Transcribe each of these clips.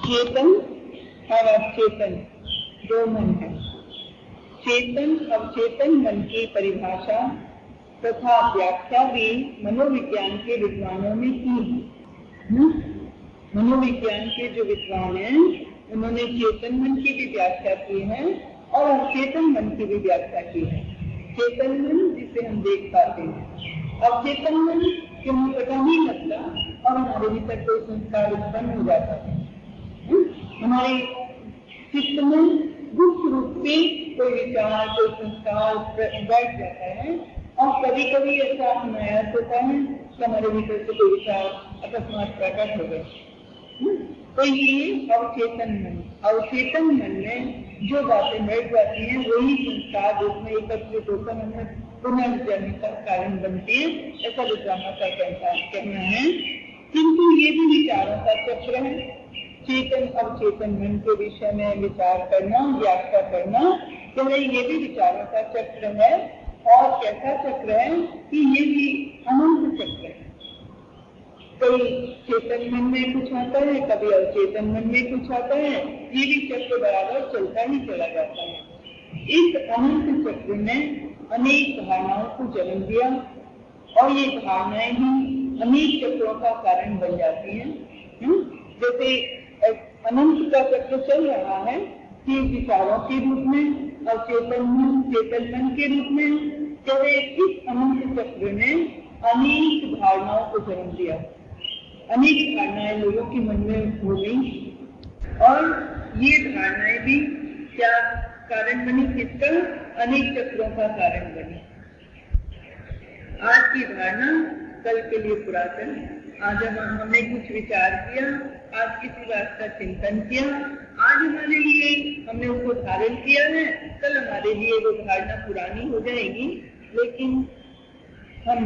चेतन और अवचेतन दो मन है। चेतन अवचेतन मन की परिभाषा तथा व्याख्या भी मनोविज्ञान के विद्वानों ने की है। मनोविज्ञान के जो विद्वान हैं उन्होंने चेतन मन की भी व्याख्या की है और अवचेतन मन की भी व्याख्या की है। चेतन मन जिसे हम देख पाते हैं, अवचेतन मन कि हमें पता नहीं लगता और हमारे भीतर कोई संस्कार उत्पन्न हो जाता है। हमारे चित्त में गुप्त रूप से कोई विचार कोई संस्कार बैठ जाता है और कभी कभी ऐसा अनायास होता है कि हमारे भीतर से कोई विचार अकस्मात प्रकट हो गए। तो ये अवचेतन मन में जो बातें बैठ जाती हैं वही संस्कार जिसमें एकत्रित होकर हमें पुनर्जन्म का कारण बनती है, ऐसा विद्वानों का कहना है। किंतु ये भी विचारों का चक्र है। चेतन अवचेतन मन के विषय में विचार करना, व्याख्या करना, तो ये भी विचारों का चक्र है। और कैसा चक्र है कि ये भी अनंत चक्र है। कभी चेतन मन में कुछ आता है, कभी अवचेतन मन में कुछ आता है, ये भी चक्र बराबर चलता ही चला जाता है। इस अनंत चक्र में अनेक धारणाओं को जन्म दिया और ये धारणाएं ही अनेक चक्रों का कारण बन जाती हैं। जैसे अनंत का चक्र चल रहा है कि विचारों के रूप में और चेतन मन के रूप में, जैसे इस अनंत चक्र ने अनेक धारणाओं को जन्म दिया। अनेक धारणाएं लोगों के मन में हो गई और ये धारणाएं भी क्या कारण बनी, किसका? अनेक चक्रों का कारण बनी। आज की धारणा कल के लिए पुरातन है। आज हमने कुछ विचार किया, आज किसी बात का चिंतन किया, आज हमारे लिए हमने उसको धारण किया है, कल हमारे लिए वो धारणा पुरानी हो जाएगी। लेकिन हम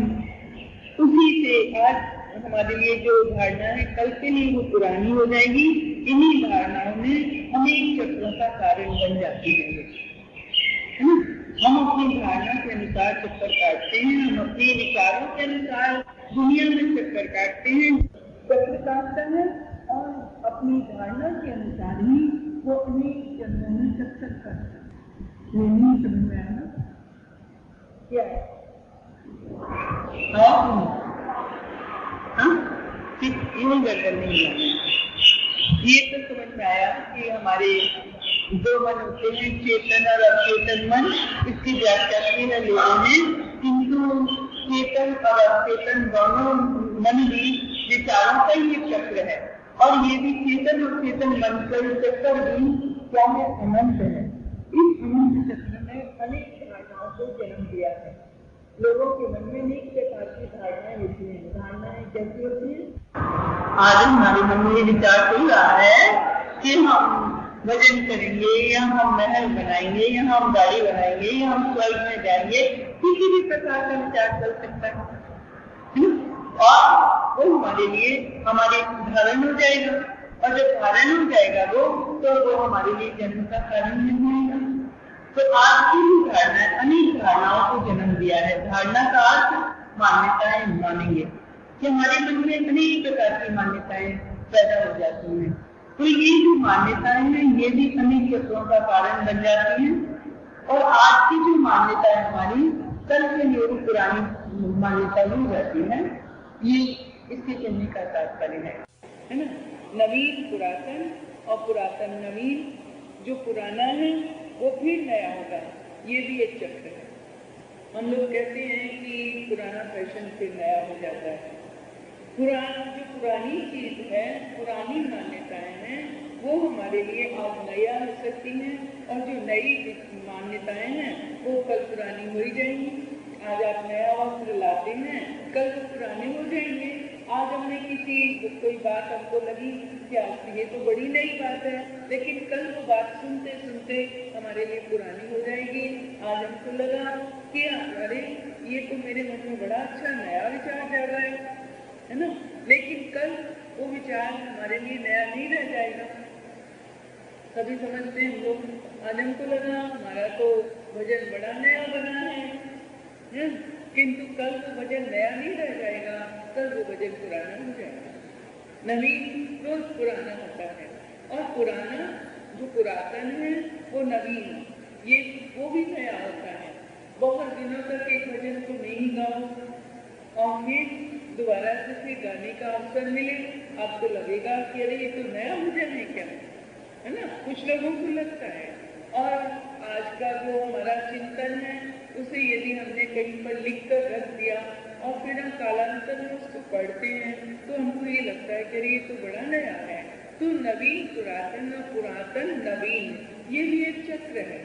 उसी से आज हमारे लिए जो धारणा है कल के लिए वो पुरानी हो जाएगी। इन्हीं धारणाओं में अनेक चक्रों का कारण बन जाती है। हम अपनी धारणा के अनुसार चक्कर काटते हैं, हम अपने विचारों के अनुसार दुनिया में चक्कर काटते हैं, चक्र काटता है और अपनी धारणा के अनुसार ही वो अनेक जन्मों में चक्कर काटता है। ये नहीं समझ में आया क्या है? यूं गड़बड़ नहीं आना। ये तो समझ में आया कि हमारे दो मन होते हैं, चेतन और अवचेतन मन। इसकी व्याख्या की है लोगों ने। किंतु चेतन और अवचेतन दोनों मन भी विचारों का ही एक चक्र है और ये भी चेतन और चेतन मन का चक्र भी क्या है? अनंत है। इस अनंत चक्र ने अनेक धारणाओं को जन्म दिया है। लोगों के मन में अनेक प्रकार की धारणाएं होती हैं। धारणाएं कैसी होती हैं? आज हमारे मन में ये विचार चल रहा है कि हम भजन करेंगे या हम महल बनाएंगे या हम गाड़ी बनाएंगे या हम स्वर्ग में जाएंगे, किसी भी प्रकार का विचार चल सकता है और वो हमारे लिए हमारे धारण हो जाएगा। और जब धारण हो जाएगा तो वो हमारे लिए जन्म का कारण बन जाएगा। तो आज की भी धारणा अनेक धारणाओं को जन्म दिया है। धारणा का अर्थ मान्यताएं मानेंगे कि हमारे मन में अनेक प्रकार की मान्यताएं पैदा हो जाती हैं। तो ये जो मान्यताएं हैं ये भी अनेक चक्रों का कारण बन जाती हैं और आज की जो मान्यताएं हमारी कल के लिए पुरानी मान्यता हो जाती है। ये इसके कहने का तात्पर्य है ना। नवीन पुरातन और पुरातन नवीन। जो पुराना है वो फिर नया होगा, ये भी एक चक्र है। हम लोग कहते हैं कि पुराना फैशन फिर नया हो जाता है। जो पुरानी चीज है, पुरानी मान्यताएं हैं, वो हमारे लिए आज नया हो सकती हैं और जो नई मान्यताएं हैं वो कल पुरानी हो ही जाएंगी। आज आप नया वस्त्र लाते हैं, कल वो पुराने हो जाएंगे। आज हमने कोई बात हमको लगी कि ये तो बड़ी नई बात है, लेकिन कल वो बात सुनते सुनते हमारे लिए पुरानी हो जाएगी। आज हमको लगा कि अरे ये तो मेरे मन में बड़ा अच्छा नया विचार जा रहा है ना, लेकिन कल वो विचार हमारे लिए नया नहीं रह जाएगा। कभी समझते हैं लोग, आज हमको लगा हमारा तो भजन बड़ा नया बना है, किंतु कल वो भजन नया नहीं रह जाएगा, कल वो भजन पुराना हो जाएगा। नवीन रोज पुराना होता है पुराना जो पुरातन है वो नवीन, ये वो भी नया होता है। बहुत दिनों तक एक भजन को नहीं गाओ और फिर दोबारा से फिर गाने का अवसर मिले, आपको लगेगा कि अरे ये तो नया भजन है क्या, है ना, कुछ लोगों को लगता है। और आज का जो हमारा चिंतन है उसे यदि हमने कहीं पर लिख कर रख दिया और फिर हम कालांतर में उसको पढ़ते हैं तो हमको ये लगता है कि ये तो बड़ा नया है। तो नवीन पुरातन और पुरातन नवीन, ये भी एक चक्र है।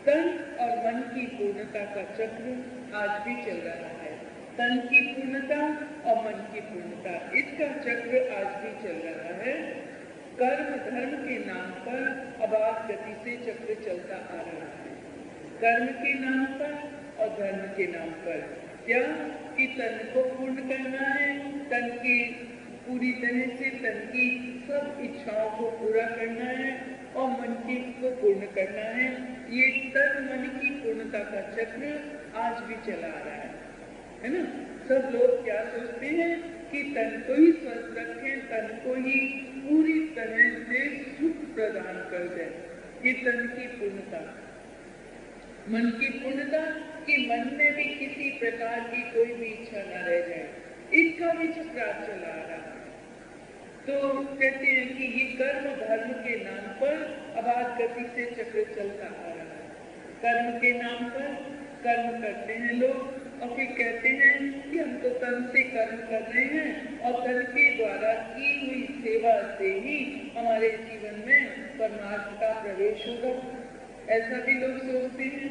तन और मन की पूर्णता का चक्र आज भी चल रहा है। तन की पूर्णता और मन की पूर्णता, इसका चक्र आज भी चल रहा है। कर्म धर्म के नाम पर अबाध गति से चक्र चलता आ रहा है। कर्म के नाम पर और धर्म के नाम पर क्या कि तन को पूर्ण करना है, तन की पूरी तरह से तन की सब इच्छाओं को पूरा करना है और मन की को पूर्ण करना है। ये तन मन की पूर्णता का चक्र आज भी चला आ रहा है ना। सब लोग क्या सोचते हैं कि तन को ही स्वस्थ रखें, तन को ही पूरी तरह से सुख प्रदान कर दे। ये तन की पूर्णता, मन की पूर्णता कि मन में भी किसी प्रकार की कोई भी इच्छा न रह जाए, इसका भी चक्र चला आ रहा है। तो कहते हैं कि ये कर्म धर्म के नाम पर अबाध गति से चक्र चलता आ रहा है। कर्म के नाम पर कर्म करते हैं लोग और फिर कहते हैं कि हम तो तन से कर्म कर रहे हैं और तन के द्वारा की हुई सेवा से ही हमारे जीवन में परमार्थ का प्रवेश होगा। ऐसा भी लोग सोचते हैं।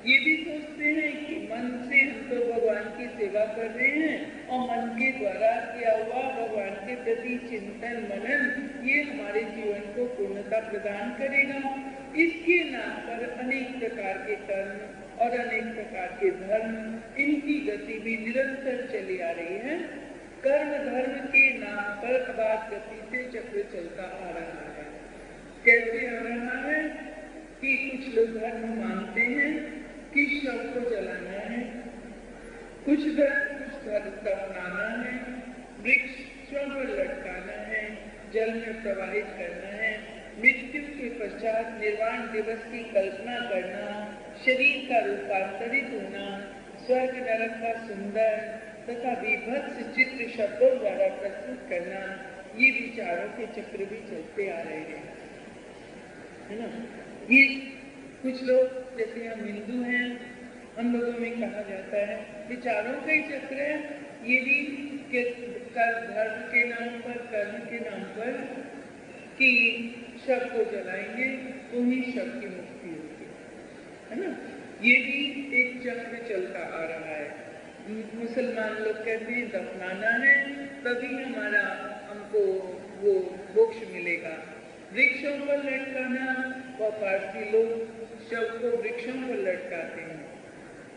ये भी सोचते हैं कि मन से हम तो भगवान की सेवा कर रहे हैं और मन के द्वारा किया हुआ भगवान के प्रति चिंतन मनन ये हमारे जीवन को पूर्णता प्रदान करेगा। इसके नाम पर अनेक प्रकार के कर्म और अनेक प्रकार के धर्म, इनकी गति भी निरंतर चली आ रही है। कर्म धर्म के नाम पर अबाध गति से चक्र चलता आ रहा है। कैसे आ रहा है कि कुछ लोग धर्म मानते हैं कि शव को जलाना है, कुछ धर्म दफनाना है, वृक्षों पर लटकाना है, जल में प्रवाहित करना है, मृत्यु के पश्चात निर्वाण दिवस की कल्पना करना, शरीर का रूपांतरित होना, स्वर्ग नरक का सुंदर तथा विभत्स चित्र शब्दों द्वारा प्रस्तुत करना, ये विचारों के चक्र भी चलते आ रहे हैं, है ना। ये कुछ लोग जैसे हम हिंदू हैं, हम लोगों में कहा जाता है विचारों का ही चक्र है। ये भी धर्म के नाम पर, कर्म के नाम पर कि शव को जलाएंगे तो ही शव की मुक्ति होगी, है ना। ये भी एक चक्र चलता आ रहा है। मुसलमान लोग कहते हैं दफनाना है तभी हमको वो मोक्ष मिलेगा। वृक्षों पर लटकाना, व पारसी लोग शव को वृक्षों पर लटकाते हैं,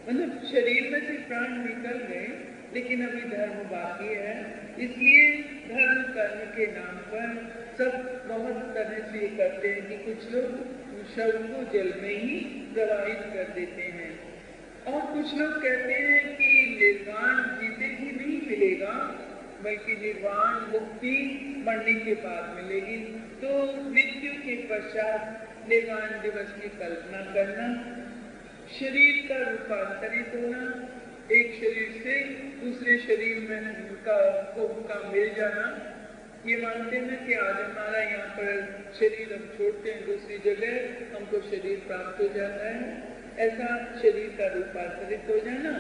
मतलब शरीर में से प्राण निकल गए लेकिन अभी धर्म बाकी है। इसलिए धर्म कर्म के नाम पर सब बहुत तरह से करते हैं कि कुछ लोग शव को जल में ही प्रवाहित कर देते हैं और कुछ लोग कहते हैं कि निर्वाण जीते ही नहीं मिलेगा बल्कि निर्वाण मुक्ति मरने के बाद मिलेगी। तो मृत्यु के पश्चात निर्वाण दिवस की कल्पना करना, शरीर का रूपांतरित होना, एक शरीर से दूसरे शरीर में का मिल जाना। ये मानते हैं कि आज हमारा यहाँ पर शरीर हम छोड़ते हैं दूसरी जगह हमको शरीर प्राप्त हो जाता है, ऐसा शरीर का रूपांतरित हो जाना।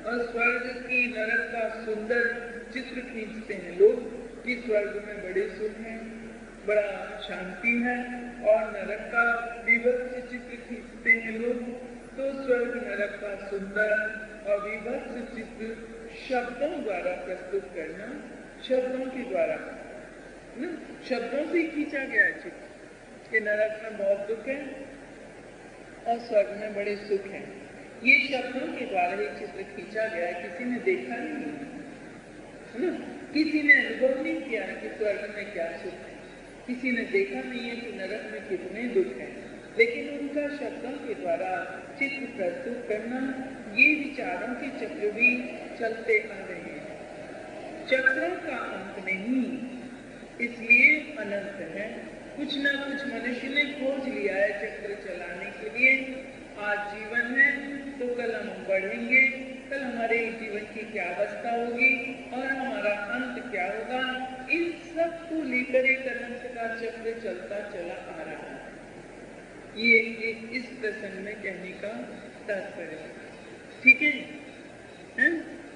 और स्वर्ग की नरक का सुंदर चित्र खींचते हैं लोग कि स्वर्ग में बड़े सुख है, बड़ा शांति है, और नरक का विभत्स चित्र खींचते हैं लोग। तो स्वर्ग नरक का सुंदर और विभत्स चित्र शब्दों द्वारा प्रस्तुत करना, शब्दों के द्वारा शब्दों से खींचा गया चित्र कि नरक में बहुत दुख है और स्वर्ग में बड़े सुख है। ये शब्दों के द्वारा ही चित्र खींचा गया है, किसी ने देखा नहीं है ना, किसी ने अनुभव नहीं किया है कि स्वर्ग में क्या सुख है, किसी ने देखा नहीं है कि नरक में कितने दुख है, लेकिन उनका शब्दों के द्वारा चित्र प्रस्तुत करना, ये विचारों के चक्र भी चलते आ रहे हैं। चक्रों का अंत नहीं, इसलिए अनंत है। कुछ ना कुछ मनुष्य ने खोज लिया है चक्र चलाने के लिए। आज जीवन है तो कल हम बढ़ेंगे, कल हमारे जीवन की क्या अवस्था होगी और हमारा अंत क्या होगा, इन सब को लेकर एक अनंत का चक्र चलता चला आ रहा है। ये इस प्रसंग में कहने का तात्पर्य है। ठीक है?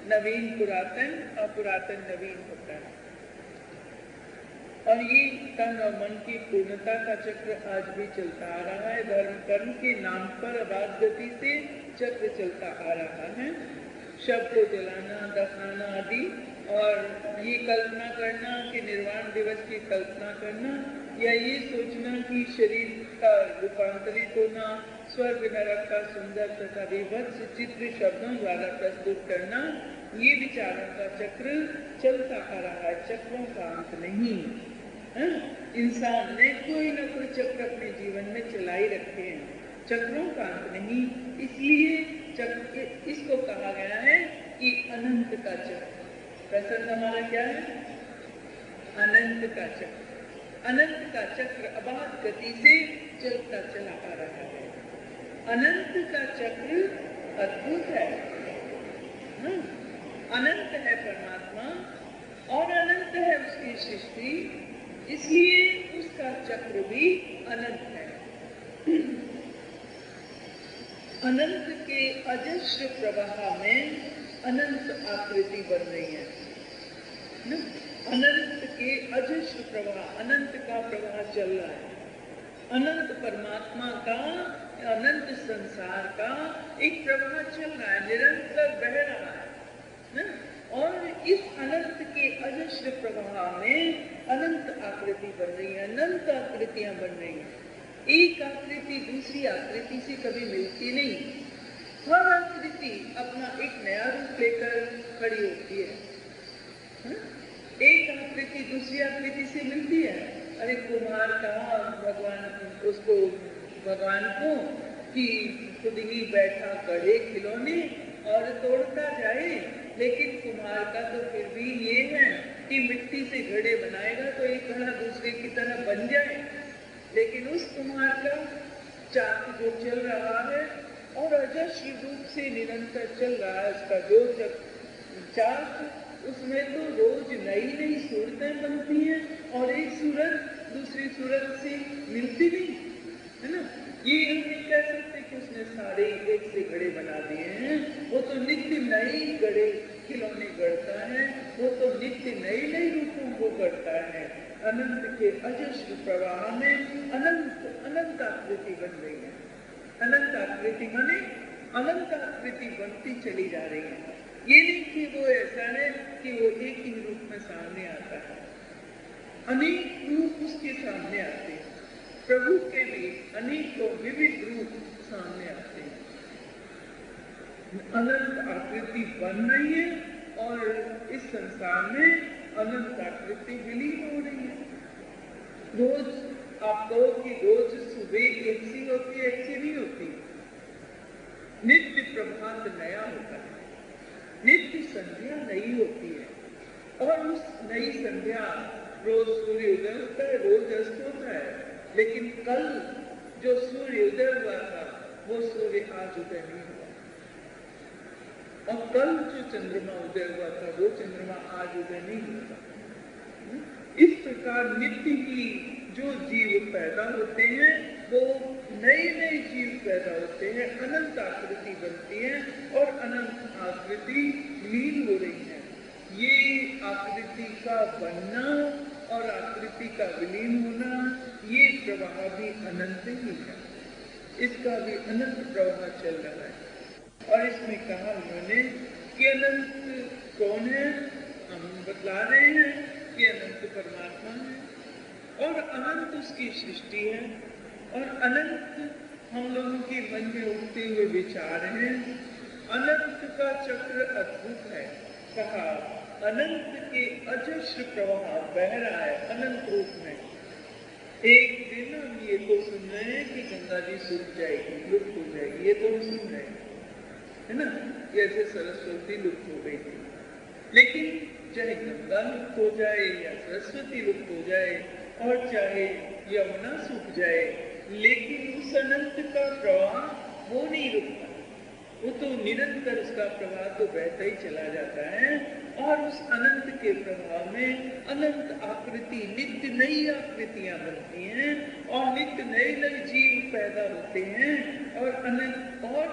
नवीन पुरातन और पुरातन नवीन होता है। और ये तन और मन की पूर्णता का चक्र आज भी चलता आ रहा है। धर्म कर्म के नाम पर अबाध गति से चक्र चलता आ रहा है। शव को जलाना, दफनाना आदि, और ये कल्पना करना कि निर्वाण दिवस की कल्पना करना, या ये सोचना कि शरीर का रूपांतरित होना, स्वर्ग नरक का सुंदर तथा विभत्स चित्र शब्दों द्वारा प्रस्तुत करना, ये विचारों का चक्र चलता आ रहा है। चक्रों का अंत नहीं। इंसान ने कोई न कोई चक्र अपने जीवन में चलाई रखे हैं, चक्रों का अंत नहीं। इसलिए चक्र इसको कहा गया है कि अनंत का चक्र। प्रसंग हमारा क्या है? अनंत का चक्र। अनंत का चक्र अबाध गति से चलता चला आ रहा है। अनंत का चक्र अद्भुत है। अनंत है परमात्मा और अनंत है उसकी सृष्टि, इसलिए उसका चक्र भी अनंत है। अनंत के अजस्र प्रवाह में अनंत आकृति बन रही है। अनंत के अजस्र प्रवाह, अनंत का प्रवाह चल रहा है। अनंत परमात्मा का, अनंत संसार का एक प्रवाह चल रहा है, निरंतर बह रहा है। और इस अनंत के अजस्र प्रवाह में अनंत आकृति बन रही है, अनंत आकृतियां बन रही हैं। एक आकृति दूसरी आकृति से कभी मिलती नहीं। हर आकृति अपना एक नया रूप लेकर खड़ी होती है। एक आकृति दूसरी आकृति से मिलती है। अरे कुम्हार कहा भगवान को कि खुद ही बैठा गढ़े खिलौने और तोड़ता जाए, लेकिन कुम्हार का तो फिर भी ये है कि मिट्टी से घड़े बनाएगा तो एक घड़ा दूसरे की तरह बन जाए। लेकिन उस कुम्हार का चाक जो चल रहा है और अजस्र रूप से निरंतर चल रहा है, उसका जो चाक, उसमें तो रोज नई नई सूरतें बनती हैं और एक सूरत दूसरी सूरत से मिलती नहीं है ना। ये हम नहीं कह सकते कि उसने सारे एक से घड़े बना दिए हैं। वो तो नित्य नए घड़े खिलौने गढ़ता है, वो तो नित्य नई नई रूपों को गढ़ता है। अनंत के अजस्र प्रवाह में अनंत अनंत आकृति बन रही है। अनंत आकृति माने अनंत आकृति बनती चली जा रही है। ये नहीं कि वो ऐसा है कि वो एक ही रूप में सामने आता है, अनेक रूप उसके सामने आते हैं। प्रभु के भी अनेकों विविध रूप सामने आते हैं। अनंत आकृति बन रही है और इस संसार में अनंत आकृति विलीन हो रही है। रोज आप कहो कि रोज सुबह एक सी होती है, एक सी नहीं होती। नित्य प्रभात नया होता है, नित्य संध्या नई होती है और उस नई संध्या रोज सूर्य उदय होता है, रोज अस्त होता है। लेकिन कल जो सूर्य उदय हुआ था वो सूर्य आज उदय नहीं हुआ, और कल जो चंद्रमा उदय हुआ था वो चंद्रमा आज उदय नहीं हुआ। इस प्रकार नित्य ही जो जीव पैदा होते हैं वो नए नए जीव पैदा होते हैं, अनंत आकृति बनती है और अनंत आकृति लीन हो रही है। ये आकृति का बनना और आकृति का विलीन होना, ये प्रवाह भी अनंत ही है। इसका भी अनंत प्रवाह चल रहा है। और इसमें कहा उन्होंने कि अनंत कौन है? हम बतला रहे हैं कि अनंत परमात्मा है और अनंत उसकी सृष्टि है और अनंत हम लोगों के मन में उठते हुए विचार हैं। अनंत का चक्र अद्भुत है। कहा अनंत के अजस्र प्रवाह बह रहा है अनंत रूप में। एक दिन हम ये तो सुन रहे हैं कि गंगा जी सूख जाएगी, लुप्त हो जाएगी, ये तो हम सुन रहे हैं, है ना, जैसे सरस्वती लुप्त हो गई थी। लेकिन चाहे गंगा लुप्त हो जाए या सरस्वती लुप्त हो जाए और चाहे यमुना सूख जाए, लेकिन उस अनंत का प्रवाह वो नहीं रुकता। वो तो निरंतर उसका प्रवाह तो बहता ही चला जाता है और उस अनंत के प्रवाह में अनंत आकृति, नित्य नई आकृतियां बनती हैं और नित्य नए नए जीव पैदा होते हैं और अनंत और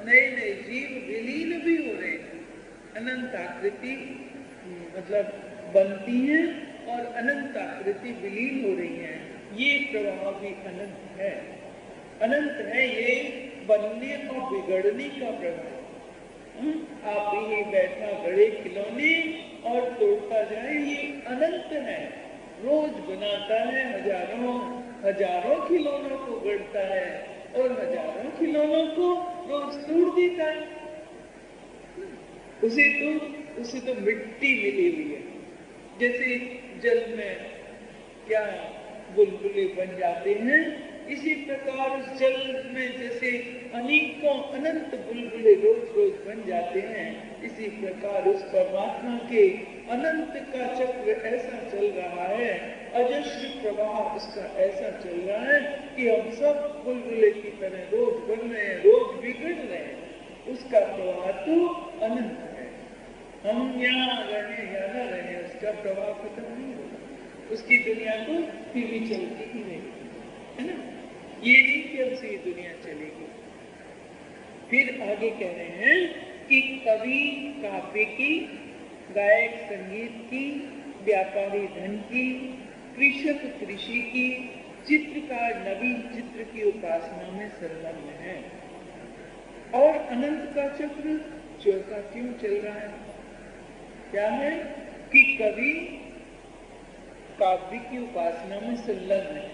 नए नए जीव विलीन भी हो रहे हैं। अनंत आकृति मतलब बनती है और अनंत आकृति विलीन हो रही है। ये प्रवाह भी अनंत है। अनंत है ये बनने और बिगड़ने का प्रभाव। आप ही बैठा गड़े खिलौने और तोड़ता जाए, ये अनंत है। रोज बनाता है, हजारों खिलौनों को गढ़ता है और हजारों खिलौनों को रोज तोड़ देता है। उसे तो मिट्टी मिली हुई है। जैसे जल में क्या बुलबुले बन जाते हैं, इसी प्रकार उस जल में जैसे अनेकों अनंत बुलबुले रोज रोज बन जाते हैं, इसी प्रकार उस परमात्मा के अनंत का चक्र ऐसा चल रहा है, अजस्र प्रवाह उसका ऐसा चल रहा है कि हम सब बुलबुले की तरह रोज बन रहे हैं, रोज बिगड़ रहे हैं। उसका प्रवाह तो अनंत है। हम यहाँ रहे या न रहे, उसका प्रवाह खत्म नहीं होगा। उसकी दुनिया तो फिर भी चलती ही रहेगी, है ना। ये नहीं कि हमसे ये दुनिया चलेगी। फिर आगे कह रहे हैं कि कवि काव्य की, गायक संगीत की, व्यापारी धन की, कृषक कृषि की, चित्रकार नवीन चित्र की उपासना में संलग्न है। और अनंत का चक्र चौथा क्यों चल रहा है? क्या है कि कवि काव्य की उपासना में संलग्न है।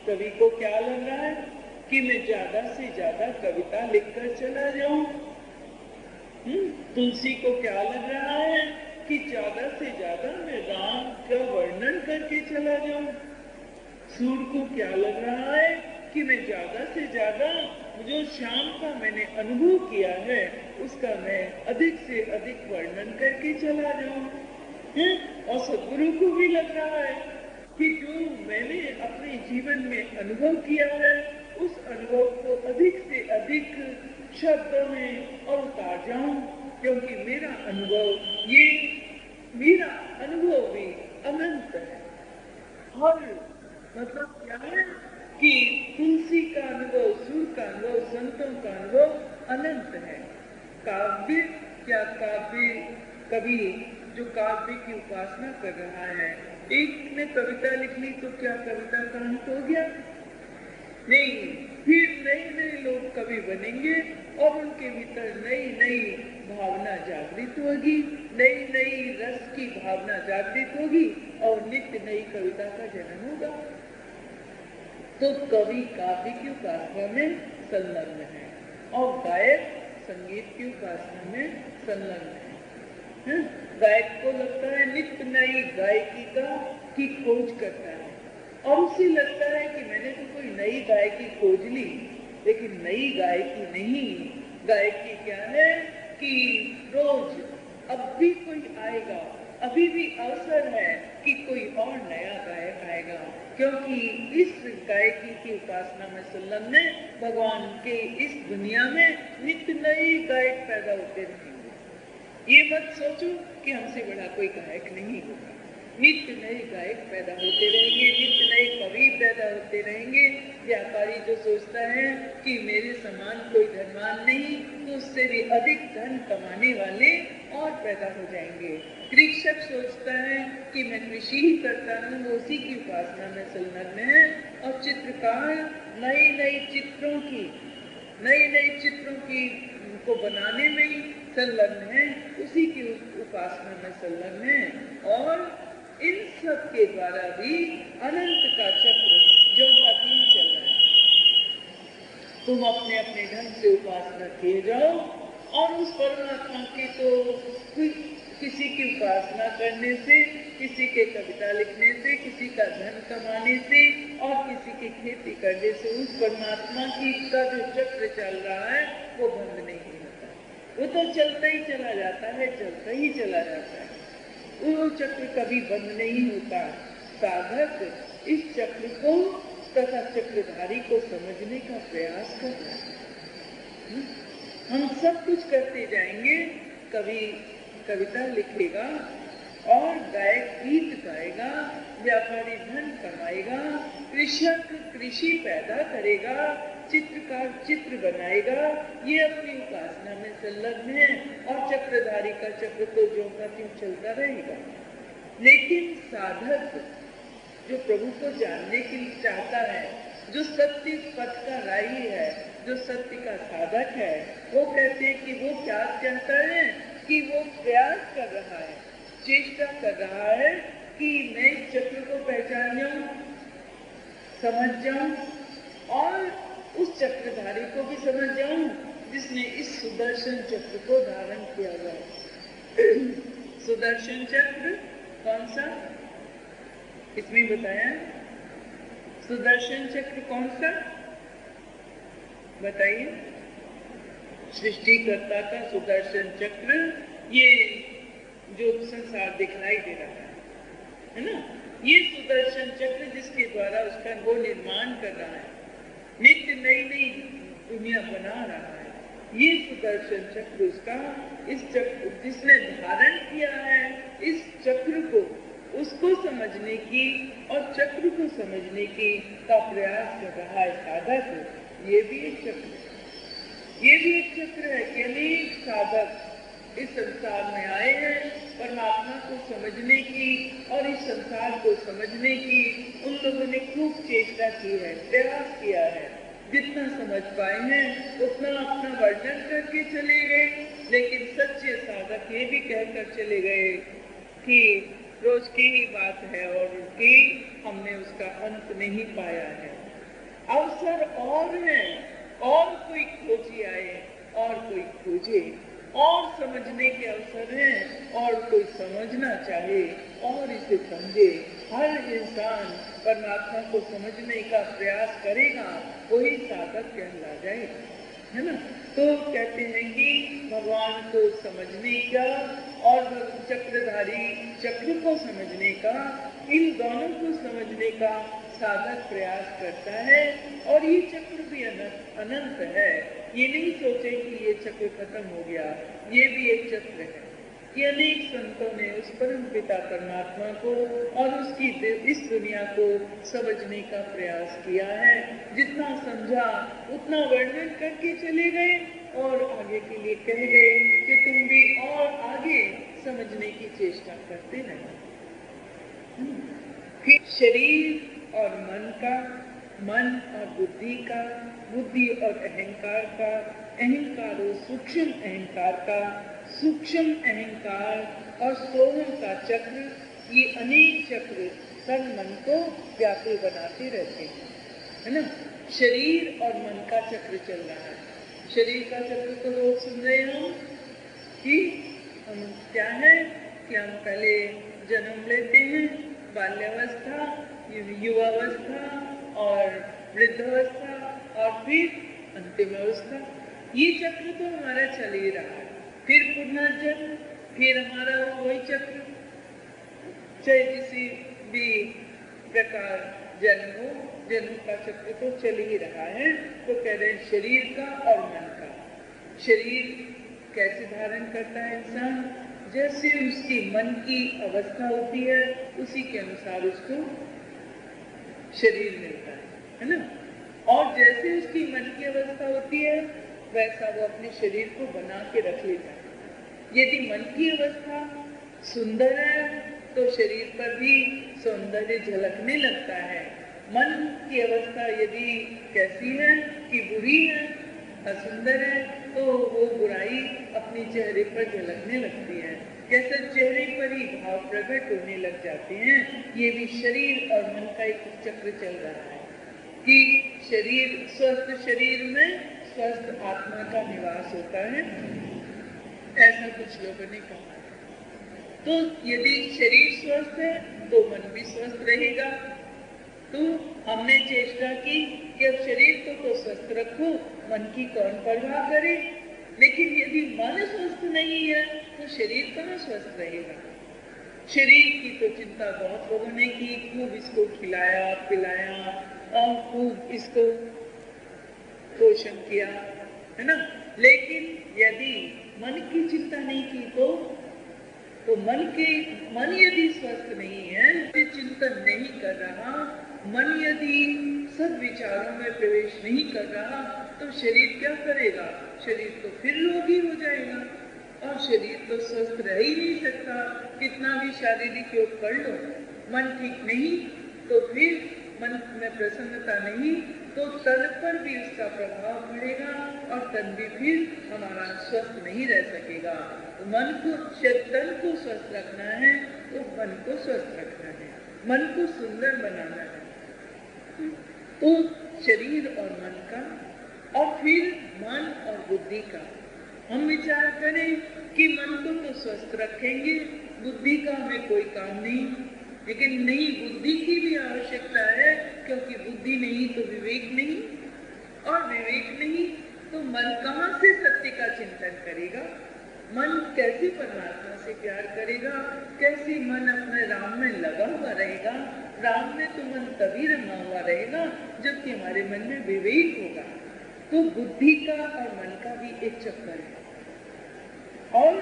कवि को क्या लग रहा है कि मैं ज्यादा से ज्यादा कविता लिखकर चला जाऊं। तुलसी को क्या लग रहा है कि ज्यादा से ज्यादा मैं राम का वर्णन करके चला जाऊं। सूर्य को क्या लग रहा है कि मैं ज्यादा से ज्यादा जो शाम का मैंने अनुभव किया है उसका मैं अधिक से अधिक वर्णन करके चला जाऊं। और सद्गुरु को भी लग रहा है कि जो मैंने अपने जीवन में अनुभव किया है उस अनुभव को अधिक से अधिक शब्दों में और उतार जाऊं, क्योंकि मेरा अनुभव भी अनंत है। और मतलब क्या है कि तुलसी का अनुभव, सूर्य का अनुभव, संतों का अनुभव अनंत है। काव्य क्या कवि जो काव्य की उपासना कर रहा है, एक ने कविता लिख ली तो क्या कविता का अंत हो गया? नहीं, फिर नए नए लोग कवि बनेंगे और उनके भीतर नई नई भावना जागृत होगी, नई नई रस की भावना जागृत होगी और नित्य नई कविता का जन्म होगा। तो कवि काव्य की उपासना में संलग्न है और गायक संगीत की उपासना में संलग्न है। गायक को लगता है नित्य नई गायकी की खोज करता है और उसे लगता है कि मैंने तो कोई नई गायकी खोज ली, लेकिन नई गायकी नहीं। गायकी क्या है कि रोज अब भी कोई आएगा, अभी भी अवसर है कि कोई और नया गायक आएगा, क्योंकि इस गायकी की उपासना में संलग्न भगवान के इस दुनिया में नित्य नए गायक पैदा होते रहेंगे। ये मत सोचो कि हमसे बड़ा कोई गायक नहीं होगा। नित्य नए गायक पैदा होते रहेंगे, नित्य नए कवि पैदा होते रहेंगे। व्यापारी जो सोचता है कि मेरे समान कोई धनवान नहीं, तो उससे भी अधिक धन कमाने वाले और पैदा हो जाएंगे। कृषक सोचता है कि मैं कृषि ही करता हूँ, वो उसी की उपासना में संलग्न है। और चित्रकार नए नए चित्रों की को बनाने में ही संलग्न है, उसी की उपासना में संलग्न है। और इन सब के द्वारा भी अनंत का चक्र जो तीन चल रहा है। तुम अपने अपने ढंग से उपासना किए जाओ और उस परमात्मा की तो किसी की उपासना करने से, किसी के कविता लिखने से, किसी का धन कमाने से और किसी की खेती करने से उस परमात्मा की का जो चक्र चल रहा है वो बंद नहीं होता। वो तो चलता ही चला जाता है, चलता ही चला जाता है। वो चक्र कभी बंद नहीं होता। साधक इस चक्र को तथा चक्रधारी को समझने का प्रयास कर रहा है। हम सब कुछ करते जाएंगे, कभी कविता लिखेगा और गायक गीत गाएगा, व्यापारी धन कमाएगा, कृषक कृषि पैदा करेगा, चित्रकार चित्र बनाएगा, ये अपनी उपासना में संलग्न है और चक्रधारी का चक्र तो ज्यों का त्यों चलता रहेगा। लेकिन साधक जो प्रभु को जानने के लिए चाहता है, जो सत्य पथ का राही है, जो सत्य का साधक है, वो कहते हैं कि वो क्या चाहता है कि वो प्रयास कर रहा है, चेष्टा कर रहा है कि मैं इस चक्र को पहचान जाऊं, समझ जाऊं और उस चक्रधारी को भी समझ जाऊं जिसने इस सुदर्शन चक्र को धारण किया हुआ है। सुदर्शन चक्र कौन सा? इसमें बताया सुदर्शन चक्र कौन सा, बताइए। सृष्टिकर्ता का सुदर्शन चक्र, ये जो संसार दिखलाई दे रहा है ना, ये सुदर्शन चक्र जिसके द्वारा उसका वो निर्माण कर रहा है, नित्य नई नई दुनिया बना रहा है, ये सुदर्शन चक्र उसका, इस चक्र जिसने धारण किया है, इस चक्र को उसको समझने की और चक्र को समझने की का प्रयास कर रहा है साधक। ये भी एक चक्र है, ये भी एक चक्र है कि अनेक साधक इस संसार में आए हैं परमात्मा को समझने की और इस संसार को समझने की उन लोगों ने खूब चेष्टा की है, प्रयास किया है, जितना समझ पाए हैं उतना अपना वर्णन करके चले गए। लेकिन सच्चे साधक ये भी कहकर चले गए कि रोज की ही बात है और उसकी हमने उसका अंत नहीं पाया है। अवसर और है, और कोई खोजी आए और कोई खोजे, और समझने के अवसर हैं और कोई समझना चाहे और इसे समझे। हर इंसान परमात्मा को समझने का प्रयास करेगा, वही साधक कहला जाएगा, है ना। तो कहते हैं कि भगवान को समझने का और चक्रधारी चक्र को समझने का, इन दोनों को समझने का साधक प्रयास करता है। और ये चक्र भी अनंत है, ये नहीं सोचे कि ये चक्र खत्म हो गया, ये भी एक चक्र है कि अनेक संतों ने उस परम पिता परमात्मा को और उसकी इस दुनिया को समझने का प्रयास किया है। जितना समझा उतना वर्णन करके चले गए और आगे के लिए कह गए कि तुम भी और आगे समझने की चेष्टा करते रहें। फिर शरीर और मन का, मन और बुद्धि का, बुद्धि और अहंकार का, अहंकार और सूक्ष्म अहंकार का, सूक्ष्म अहंकार और सोहम का चक्र, ये अनेक चक्र तन मन को व्याकुल बनाते रहते हैं, है ना। शरीर और मन का चक्र चल रहा है। शरीर का चक्र तो लोग सुन रहे हैं कि हम क्या है कि हम पहले जन्म लेते हैं, बाल्यावस्था, युवावस्था और वृद्धावस्था और फिर अंतिम अवस्था। ये चक्र तो हमारा चल ही रहा है। फिर पुनर्जन्म, फिर हमारा वही चक्र, चाहे किसी भी प्रकार जन्म हो, जन्म का चक्र तो चल ही रहा है। तो कह रहे हैं शरीर का और मन का। शरीर कैसे धारण करता है इंसान? जैसे उसकी मन की अवस्था होती है उसी के अनुसार उसको शरीर मिलता है ना। और जैसे उसकी मन की अवस्था होती है वैसा वो अपने शरीर को बना के रख लेता है। यदि मन की अवस्था सुंदर है तो शरीर पर भी सौंदर्य झलकने लगता है। मन की अवस्था यदि कैसी है कि बुरी है, असुंदर है, तो वो बुराई अपने चेहरे पर झलकने लगती है। कैसे चेहरे पर ही भाव प्रकट होने लग जाते हैं। ये भी शरीर और मन का एक चक्र चल रहा है कि शरीर, स्वस्थ शरीर में स्वस्थ आत्मा का निवास होता है, ऐसा कुछ लोगों ने कहा। तो यदि शरीर स्वस्थ है तो मन भी स्वस्थ रहेगा। तो हमने चेष्टा की कि अब शरीर को स्वस्थ रखो, मन की कौन परवाह करे। लेकिन यदि मन स्वस्थ नहीं है तो शरीर कहाँ स्वस्थ रहेगा। शरीर की तो चिंता बहुत लोगों ने की, खूब इसको खिलाया पिलाया और खूब इसको पोषण किया, है ना। लेकिन यदि मन की चिंता नहीं की तो मन यदि स्वस्थ नहीं है, यदि चिंतन नहीं कर रहा, मन यदि सब विचारों में प्रवेश नहीं कर रहा, तो शरीर क्या करेगा? शरीर तो फिर रोगी हो जाएगा और शरीर तो स्वस्थ रह ही नहीं सकता, कितना भी शारीरिक योग कर लो। मन ठीक नहीं तो फिर मन में प्रसन्नता नहीं तो तन पर भी इसका प्रभाव पड़ेगा और तन भी फिर हमारा स्वस्थ नहीं रह सकेगा। तो मन को, तन को स्वस्थ रखना है तो मन को स्वस्थ रखना है, मन को सुंदर बनाना है। तो शरीर और मन का, और फिर मन और बुद्धि का हम विचार करें कि मन को तो स्वस्थ रखेंगे, बुद्धि का हमें कोई काम नहीं। लेकिन नहीं, बुद्धि की भी आवश्यकता है, क्योंकि बुद्धि नहीं तो विवेक नहीं, और विवेक नहीं तो मन कहाँ से सत्य का चिंतन करेगा? मन कैसे परमात्मा से प्यार करेगा? कैसे मन अपने राम में लगा हुआ रहेगा? राम में तो मन तभी रमा हुआ रहेगा जबकि हमारे मन में विवेक होगा। तो बुद्धि का और मन का भी एक चक्कर है, और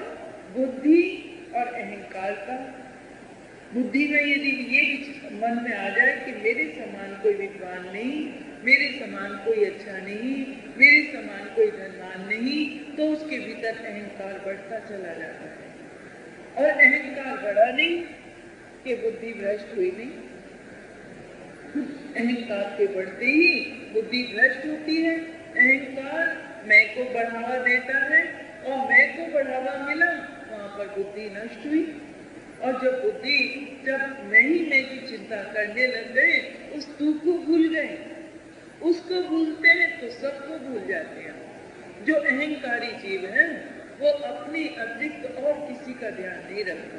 बुद्धि और अहंकार का। बुद्धि में यदि ये मन में आ जाए कि मेरे समान कोई विद्वान नहीं, मेरे समान कोई अच्छा नहीं, मेरे समान कोई धनवान नहीं, तो उसके भीतर अहंकार बढ़ता चला जाता है। और अहंकार बढ़ा नहीं कि बुद्धि भ्रष्ट हुई नहीं। अहंकार के बढ़ते ही बुद्धि भ्रष्ट होती है। अहंकार मैं को बढ़ावा देता है, और मैं को बढ़ावा मिला, वहां पर बुद्धि नष्ट हुई। और जब मैं ही मैं की चिंता करने लग गए, उस तू को भूल गए। उसको भूलते हैं तो सबको भूल जाते हैं। जो अहंकारी जीव है वो अपने अतिरिक्त और किसी का ध्यान नहीं रखता।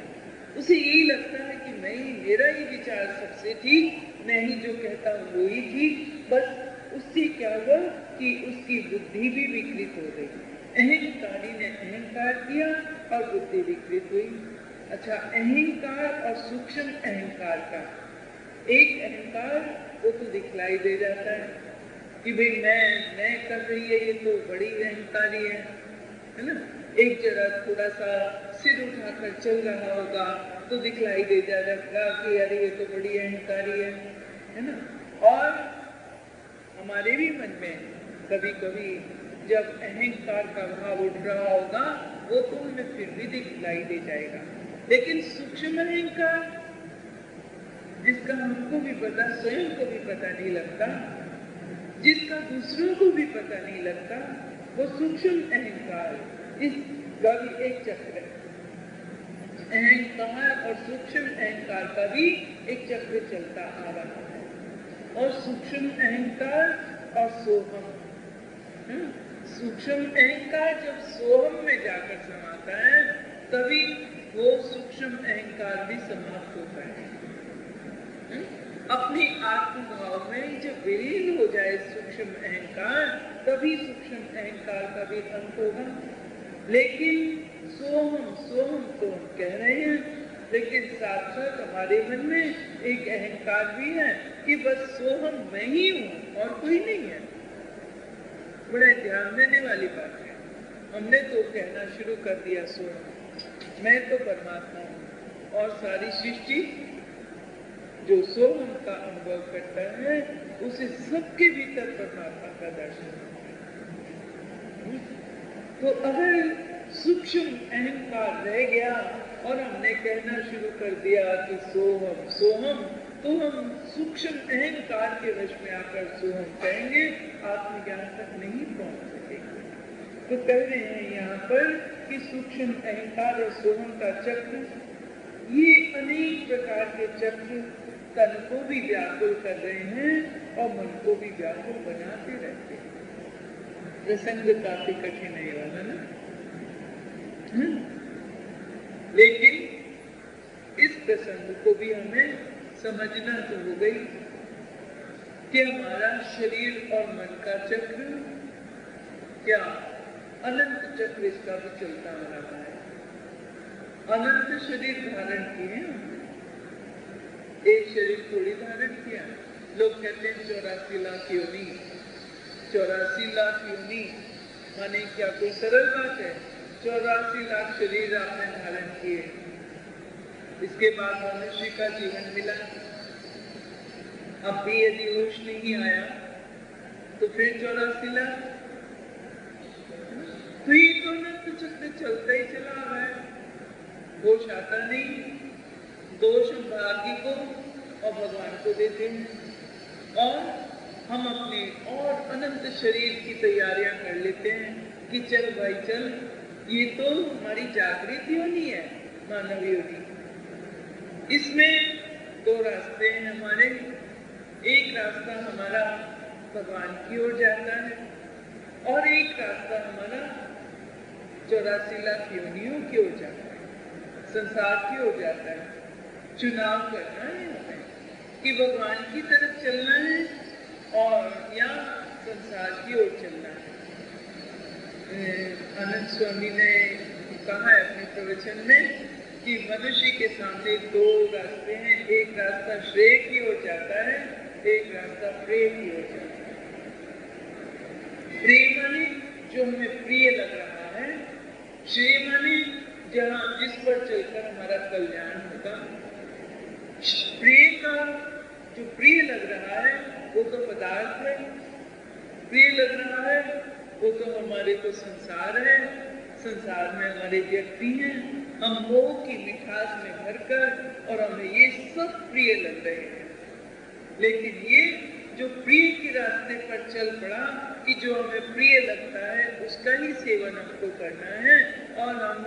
उसे यही लगता है कि मैं ही, मेरा ही विचार सबसे ठीक, मैं ही जो कहता हूँ वो ही ठीक। बस उससे क्या हुआ कि उसकी बुद्धि भी विकृत हो गई। अहंकारी ने अहंकार किया और बुद्धि विकृत हुई। अच्छा, अहंकार और सूक्ष्म अहंकार का एक अहंकार वो तो दिखलाई दे जाता है कि भाई मैं कर रही है, ये तो बड़ी अहंकारी है ना। एक जरा थोड़ा सा सिर उठाकर चल रहा होगा तो दिखलाई दे जाएगा कि अरे ये तो बड़ी अहंकारी है ना। और हमारे भी मन में कभी कभी जब अहंकार का भाव उठ रहा होगा वो तो हमें फिर भी दिखलाई दे जाएगा। लेकिन सूक्ष्म अहंकार, जिसका हमको भी पता, स्वयं को भी पता नहीं लगता, जिसका दूसरों को भी पता नहीं लगता, वो सूक्ष्म अहंकार, इसका भी एक चक्र है। अहंकार और सूक्ष्म अहंकार का भी एक चक्र चलता आ रहा है। और सूक्ष्म अहंकार और सोहम, सूक्ष्म अहंकार जब सोहम में जाकर समाता है तभी वो सूक्ष्म अहंकार भी समाप्त होता है। अपने आत्म भाव में जब विलीन हो जाए सूक्ष्म अहंकार, तभी सूक्ष्म अहंकार का भी अंत होगा। लेकिन सोहम सोहम तो हम कह रहे हैं, लेकिन साथ साथ हमारे मन में एक अहंकार भी है कि बस सोहम मैं ही हूँ और कोई नहीं है। बड़ा ध्यान देने वाली बात है। हमने तो कहना शुरू कर दिया सोहम, मैं तो परमात्मा हूँ, और सारी सृष्टि जो सोहम का अनुभव करता है उसे सबके भीतर परमात्मा का दर्शन होता है। तो अगर सूक्ष्म अहंकार रह गया और हमने कहना शुरू कर दिया कि सोहम सोहम, तो हम सूक्ष्म अहंकार के वश में आकर सोहम कहेंगे, आत्मज्ञान तक नहीं पहुंच सकेंगे। तो कह रहे हैं यहाँ पर कि सूक्ष्म अहंकार और सोहम का चक्र, ये अनेक प्रकार के चक्र तन को भी व्याकुल कर रहे हैं और मन को भी व्याकुल बनाते रहते हैं। प्रसंग काफी कठिन है वाला ना, लेकिन इस प्रसंग को भी हमें समझना तो हो गई कि हमारा शरीर और मन का चक्र क्या अनंत चक्र इसका भी चलता आ रहा है। अनंत शरीर धारण किए हमने, एक शरीर थोड़ी धारण किया। लोग कहते हैं 84 लाख योनि, 84 लाख योनि माने क्या कोई सरल बात है? 84 लाख शरीर आपने धारण किए, इसके बाद मनुष्य का जीवन मिला। अब भी यदि होश नहीं आया तो फिर 84 लाख, तो ये तो अनंत चक्र चलता ही चला रहा है, होश आता नहीं। दोष भाग्य को और भगवान को देते हैं और हम अपने और अनंत शरीर की तैयारियां कर लेते हैं कि चल भाई चल, ये तो हमारी जागृत योनि है, मानव योनि। इसमें दो रास्ते हैं हमारे, एक रास्ता हमारा भगवान की ओर जाता है और एक रास्ता हमारा 84 लाख योनियों की ओर जाता है, संसार की ओर जाता है। चुनाव करना है हमें कि भगवान की तरफ चलना है और या संसार की ओर चलना है। आनंद स्वामी ने कहा है अपने प्रवचन में कि मनुष्य के सामने दो रास्ते हैं, एक रास्ता श्रेय की ओर जाता है, एक रास्ता प्रेय की ओर जाता है। प्रेय माने जो हमें प्रिय लग रहा है, श्रेय माने जहाँ जिस पर चलकर हमारा कल्याण होगा। प्रिय का जो प्रिय लग रहा है वो तो पदार्थ है, प्रिय लग रहा है वो तो हमारे तो संसार है, संसार में हमारे व्यक्ति हैं, हम मोह की मिठास में भरकर और हमें ये सब प्रिय लग रहे हैं। लेकिन ये जो प्रिय के रास्ते पर चल पड़ा कि जो हमें प्रिय लगता है उसका ही सेवन हमको करना है और हम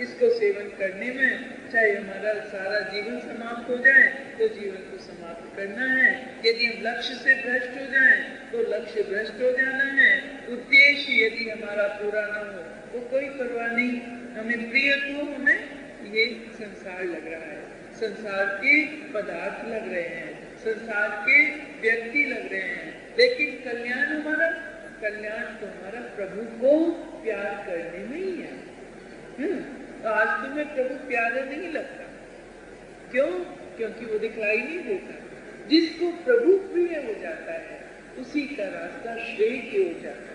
इसको सेवन करने में चाहे हमारा सारा जीवन समाप्त हो जाए तो जीवन को समाप्त करना है। यदि हम लक्ष्य से भ्रष्ट हो जाएं तो लक्ष्य भ्रष्ट हो जाना है। उद्देश्य यदि हमारा पूरा न हो तो कोई परवाह नहीं, हमें प्रिय तो हमें ये संसार लग रहा है, संसार के पदार्थ लग रहे हैं, संसार के व्यक्ति लग रहे हैं, लेकिन कल्याण तो हमारा प्रभु को प्यार करने में ही है। तो आज तुम्हें प्रभु प्यारा नहीं लगता, क्यों? क्योंकि वो दिखलाई नहीं देता। जिसको प्रभु प्रिय हो जाता है उसी का रास्ता श्रेय की ओर जाता है,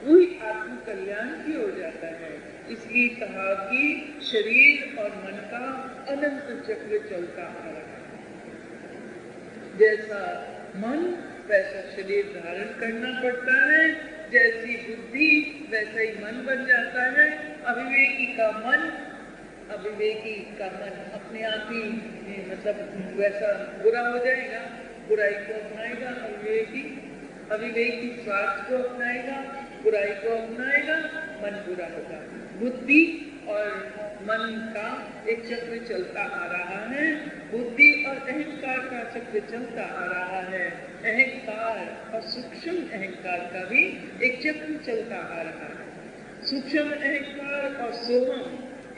वही आत्म कल्याण की ओर जाता है। इसलिए कहा कि शरीर और मन का अनंत चक्र चलता आ रहा है। जैसा मन वैसा शरीर धारण करना पड़ता है, जैसी बुद्धि वैसा ही मन बन जाता है। अविवेकी का मन अपने आप ही मतलब वैसा बुरा हो जाएगा, बुराई को अपनाएगा। अविवेकी स्वार्थ को अपनाएगा, बुराई को अपनाएगा, मन बुरा होगा। बुद्धि और मन का एक चक्र चलता आ रहा है, बुद्धि और अहंकार का चक्र चलता आ रहा है। अहंकार और सूक्ष्म अहंकार का भी एक चक्र चलता आ रहा है। सूक्ष्म अहंकार और सोहम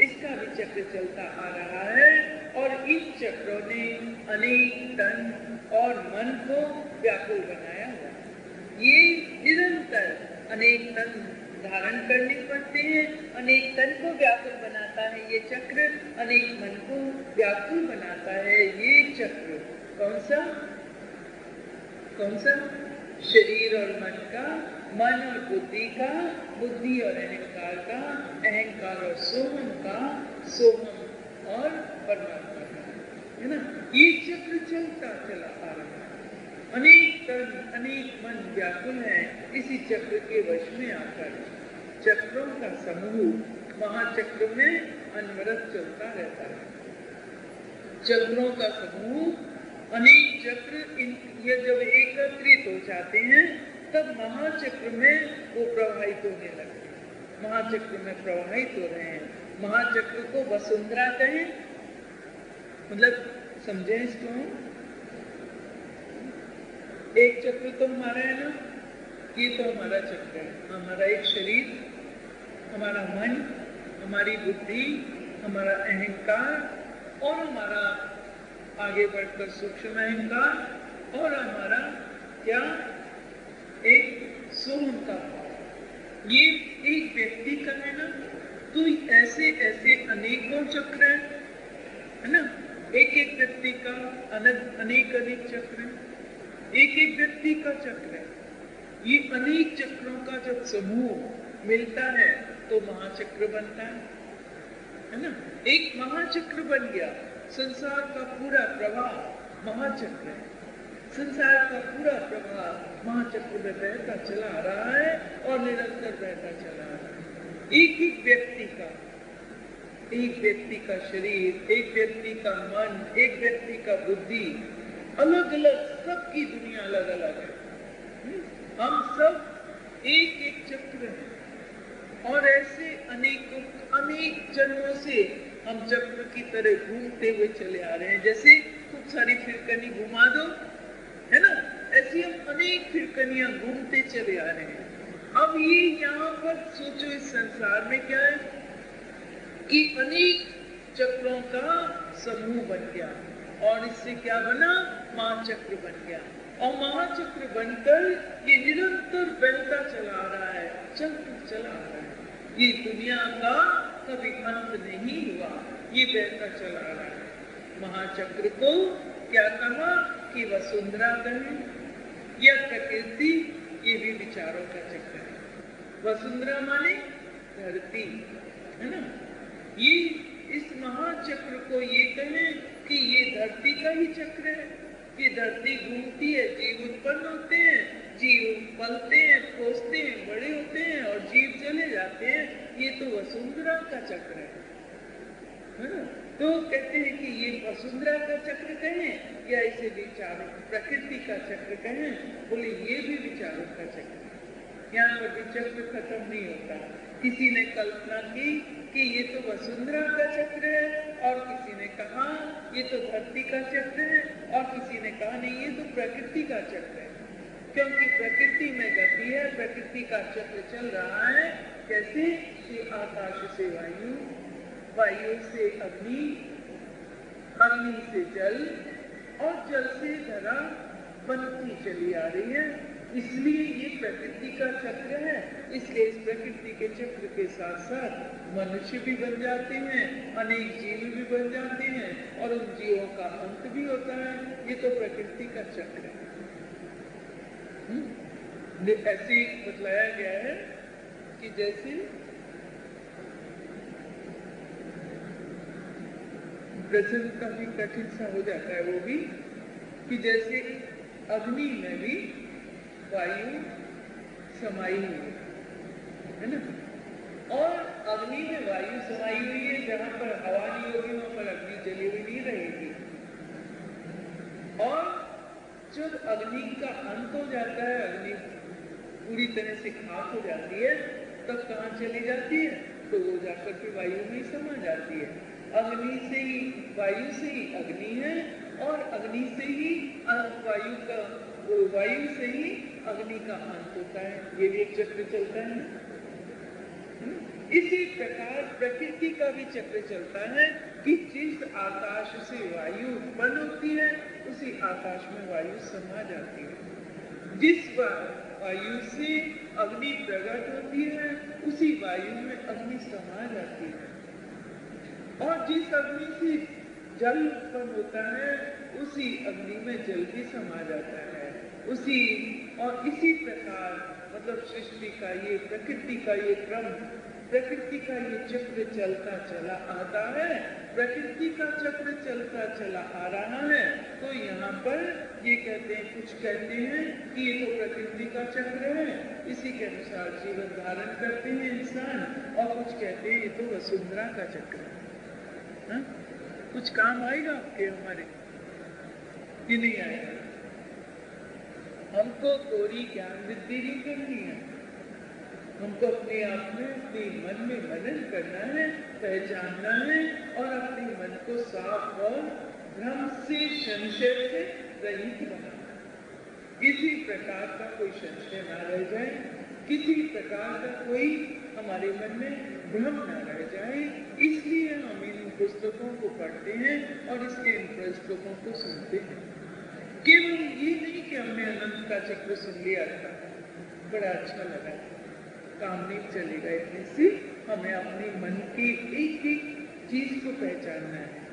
इसका भी चक्र चलता आ रहा है और इन चक्रों ने अनेक तन और मन को व्याकुल बनाया हुआ। ये निरंतर अनेक तन धारण करने पड़ते हैं, अनेक तन को व्याकुल बनाता है ये चक्र, अनेक मन को व्याकुल बनाता है ये चक्र। कौन सा? शरीर और मन का, मन और बुद्धि का, बुद्धि और अहंकार का, अहंकार और सोहम का, सोहम और परमात्मा का, है ना? ये चक्र चलता चला आ रहा है। अनेक तन अनेक मन व्याकुल है इसी चक्र के वश में आकर। चक्रों का समूह महाचक्र में अनवरत चलता रहता है। चक्रों का समूह अनेक चक्र ये जब एकत्रित हो जाते हैं तब महाचक्र में वो प्रवाहित होने लगते हैं। महाचक्र में प्रवाहित हो रहे हैं। महाचक्र को वसुंधरा कहें, मतलब समझे इसको? एक चक्र तो हमारा है ना, ये तो हमारा चक्र है। हमारा एक शरीर, हमारा मन, हमारी बुद्धि, हमारा अहंकार और हमारा आगे बढ़कर सूक्ष्म अहंकार और हमारा क्या एक सोहम का भाव। ये एक व्यक्ति का है ना, तो ऐसे ऐसे अनेकों चक्र है ना, एक एक व्यक्ति का अनेक अनेक चक्र है, एक एक व्यक्ति का चक्र है। ये अनेक चक्रों का जब समूह मिलता है तो महाचक्र बनता है ना। एक महाचक्र बन गया, संसार का पूरा प्रवाह महाचक्र है, संसार का पूरा प्रवाह महाचक्र में बहता चला आ रहा है और निरंतर बहता चला आ रहा है। एक एक व्यक्ति का शरीर, एक व्यक्ति का मन, एक व्यक्ति का बुद्धि अलग अलग, सबकी दुनिया अलग अलग है। हम सब एक एक चक्र हैं और ऐसे अनेक जन्मों से हम चक्र की तरह घूमते हुए चले आ रहे हैं। जैसे खूब सारी फिरकनी घुमा दो, है ना, ऐसी हम अनेक फिरकनियां घूमते चले आ रहे हैं। अब ये यहाँ पर सोचो, इस संसार में क्या है कि अनेक चक्रों का समूह बन गया और इससे क्या बना, महाचक्र बन गया। और महाचक्र बनकर ये निरंतर बहता चला आ रहा है, चला आ रहा है। ये दुनिया का कभी अंत नहीं हुआ, ये बहता चला आ रहा है। महाचक्र को क्या कहा कि वसुंधरा कहें या प्रकृति, ये भी विचारों का चक्र है। वसुंधरा माने धरती, है ना। ये इस महाचक्र को ये कहें कि ये धरती का ही चक्र है। ये धरती घूमती है, जीव उत्पन्न होते हैं, जीव पलते हैं, पोसते हैं, बड़े होते हैं और जीव चले जाते हैं। ये तो वसुंधरा का चक्र है ना। तो कहते हैं कि ये वसुंधरा का चक्र कहें या इसे विचारों, प्रकृति का चक्र कहें। बोले ये भी विचारों का चक्र है। यहाँ पर भी चक्र खत्म नहीं होता। किसी ने कल्पना की कि ये तो वसुंधरा का चक्र है और किसी ने कहा ये तो धरती का चक्र है और किसी ने कहा नहीं ये तो प्रकृति का चक्र है, क्योंकि प्रकृति में गति है, प्रकृति का चक्र चल रहा है। कैसे कि आकाश से वायु, वायु से अग्नि, अग्नि से जल और जल से धरा बनती चली आ रही है। इसलिए ये प्रकृति का चक्र है। इसलिए इस प्रकृति के चक्र के साथ साथ मनुष्य भी बन जाते हैं, अनेक जीव भी बन जाते हैं और उन जीवों का अंत भी होता है। ये तो प्रकृति का चक्र है। ऐसे बतलाया गया है कि जैसे प्रसंग काफी कठिन सा हो जाता है वो भी, कि जैसे अग्नि में भी वायु समाई हुई है ना, और अग्नि में वायु समाई हुई है। जहां पर हवा नहीं होगी वहां पर अग्नि जली हुई नहीं रहेगी। और जब अग्नि का अंत हो जाता है, अग्नि पूरी तरह से खाक हो जाती है, तब कहाँ चली जाती है, तो वो जाकर के वायु में समा जाती है। अग्नि से ही, वायु से ही अग्नि है और अग्नि से ही वायु से ही अग्नि का अंत होता है। ये भी एक चक्र चलता है ना। इसी प्रकार प्रकृति का भी चक्र चलता है कि जिस आकाश से वायु उत्पन्न होती है उसी आकाश में वायु समा जाती है। जिस वायु से अग्नि प्रकट होती है उसी वायु में अग्नि समा जाती है। और जिस अग्नि से जल उत्पन्न होता है उसी अग्नि में जल भी समा जाता है। और इसी प्रकार मतलब सृष्टि का ये, प्रकृति का ये क्रम, प्रकृति का ये चक्र चलता चला आता है। प्रकृति का चक्र चलता चला आ रहा है। तो यहाँ पर ये कहते हैं, कुछ कहते हैं कि ये तो प्रकृति का चक्र है, इसी के अनुसार जीवन धारण करते हैं इंसान, और कुछ कहते हैं ये तो वसुंधरा का चक्र है। कुछ काम आएगा आपके हमारे कि नहीं आएगा? हमको थोड़ी ज्ञान वृद्धि नहीं करनी है, हमको अपने आप में, अपने मन में मनन करना है, पहचानना है और अपने मन को साफ और भ्रम से, संशय से रहित बनाना। किसी प्रकार का कोई संशय ना रह जाए, किसी प्रकार का कोई हमारे मन में भ्रम ना रह जाए। इसलिए हम इन पुस्तकों को पढ़ते हैं और इसके इन पुस्तकों को सुनते हैं। केवल ये नहीं कि हमने अनंत का चक्र सुन लिया था, बड़ा अच्छा लगा, काम नहीं चलेगा। इतने से हमें अपने मन के एक एक चीज को पहचानना है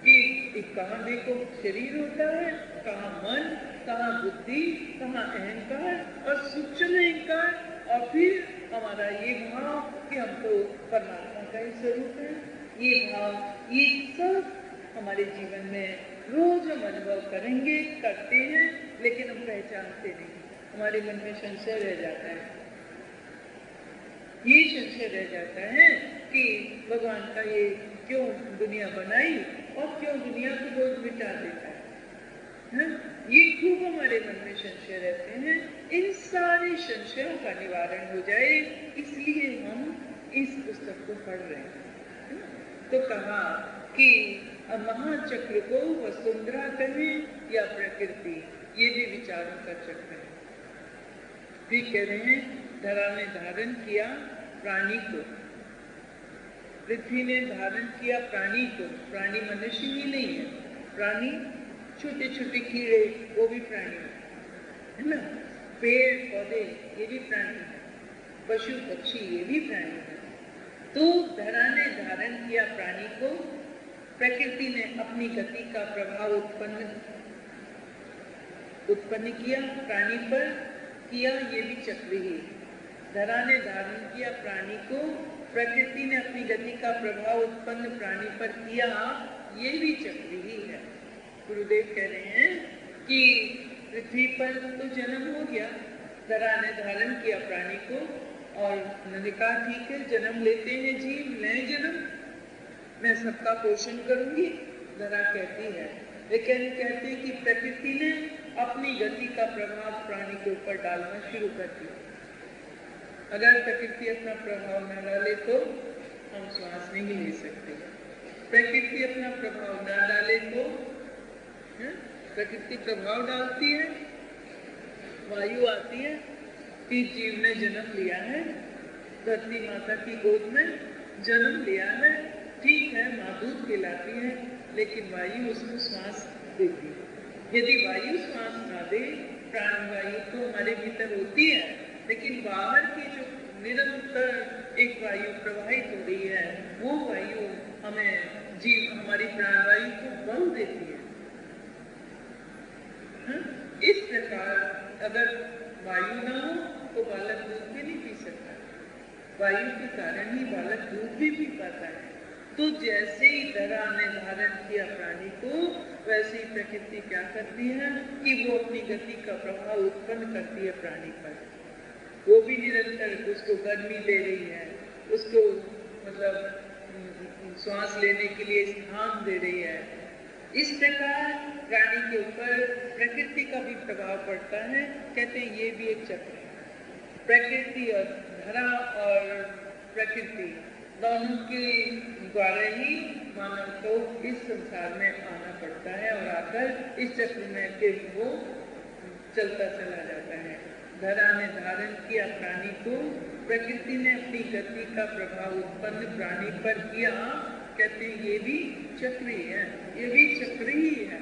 कि कहाँ देखो शरीर होता है, कहाँ मन, कहाँ बुद्धि, कहाँ अहंकार और सूक्ष्म अहंकार, और फिर हमारा ये भाव कि हम तो परमात्मा का ही स्वरूप है। ये भाव, ये सब हमारे जीवन में रोज हम अनुभव करेंगे, करते हैं, लेकिन हम पहचानते नहीं। हमारे मन में संशय रह जाता है, ये संशय रह जाता है कि भगवान का ये क्यों दुनिया बनाई और क्यों दुनिया को रोज मिटा देता है? ये खूब हमारे मन में संशय रहते हैं। इन सारे संशयों का निवारण हो जाए, इसलिए हम इस पुस्तक को पढ़ रहे हैं। तो कहा कि महाचक्र को वसुंधरा कहें या प्रकृति, ये भी विचारों का चक्र है। फिर कह रहे हैं धरा ने धारण किया प्राणी को, पृथ्वी ने धारण किया प्राणी को। प्राणी मनुष्य ही नहीं है, प्राणी छोटे छोटे कीड़े वो भी प्राणी है ना, पेड़ पौधे ये भी प्राणी है, पशु पक्षी ये भी प्राणी है। तो धरा ने धारण किया प्राणी को, प्रकृति ने अपनी गति का प्रभाव उत्पन्न किया प्राणी पर, किया ये भी चक्र ही। धरा ने धारण किया प्राणी को, प्रकृति ने अपनी गति का प्रभाव उत्पन्न प्राणी पर किया, ये भी चक्र ही है। गुरुदेव कह रहे हैं कि पृथ्वी पर तो जन्म हो गया, धरा ने धारण किया प्राणी को, और उन्होंने कहा ठीक है जन्म लेते हैं जीव, नए जन्म, मैं सबका पोषण करूंगी। धरा कहती है, लेकिन कहते हैं कि प्रकृति ने अपनी गति का प्रभाव प्राणी के ऊपर डालना शुरू कर दिया। अगर प्रकृति अपना प्रभाव न डाले तो हम श्वास नहीं ले सकते। प्रकृति अपना प्रभाव न डाले तो प्रकृति प्रभाव डालती है, वायु आती है, कि जीव ने जन्म लिया है, धरती माता की गोद में जन्म लिया है, ठीक है माँ दूध पिलाती है, लेकिन वायु उसको श्वास देती है। यदि वायु श्वास ना दे, प्राण वायु तो हमारे भीतर होती है, लेकिन बाहर की जो निरंतर एक वायु प्रवाहित हो रही है, वो वायु हमें जीव हमारी प्राण वायु को बल देती है। इस प्रकार अगर वायु ना हो तो बालक दूध भी नहीं पी सकता, वायु के कारण ही बालक दूध भी पी पाता है। तो जैसे ही धरा ने धारण किया प्राणी को, वैसे ही प्रकृति क्या करती है कि वो अपनी गति का प्रभाव उत्पन्न करती है प्राणी पर। वो भी निरंतर उसको गर्मी दे रही है, उसको मतलब श्वास लेने के लिए स्थान दे रही है। इस प्रकार प्राणी के ऊपर प्रकृति का भी प्रभाव पड़ता है। कहते हैं ये भी एक चक्र है, प्रकृति और धरा और प्रकृति दोनों के द्वारा ही मानव को इस संसार में आना पड़ता है, और आकर इस चक्र में फिर वो चलता चला जाता है। धरा ने धारण किया प्राणी को, प्रकृति ने अपनी गति का प्रभाव उत्पन्न प्राणी पर किया। कहते हैं ये भी चक्र ही है, ये भी चक्र ही है।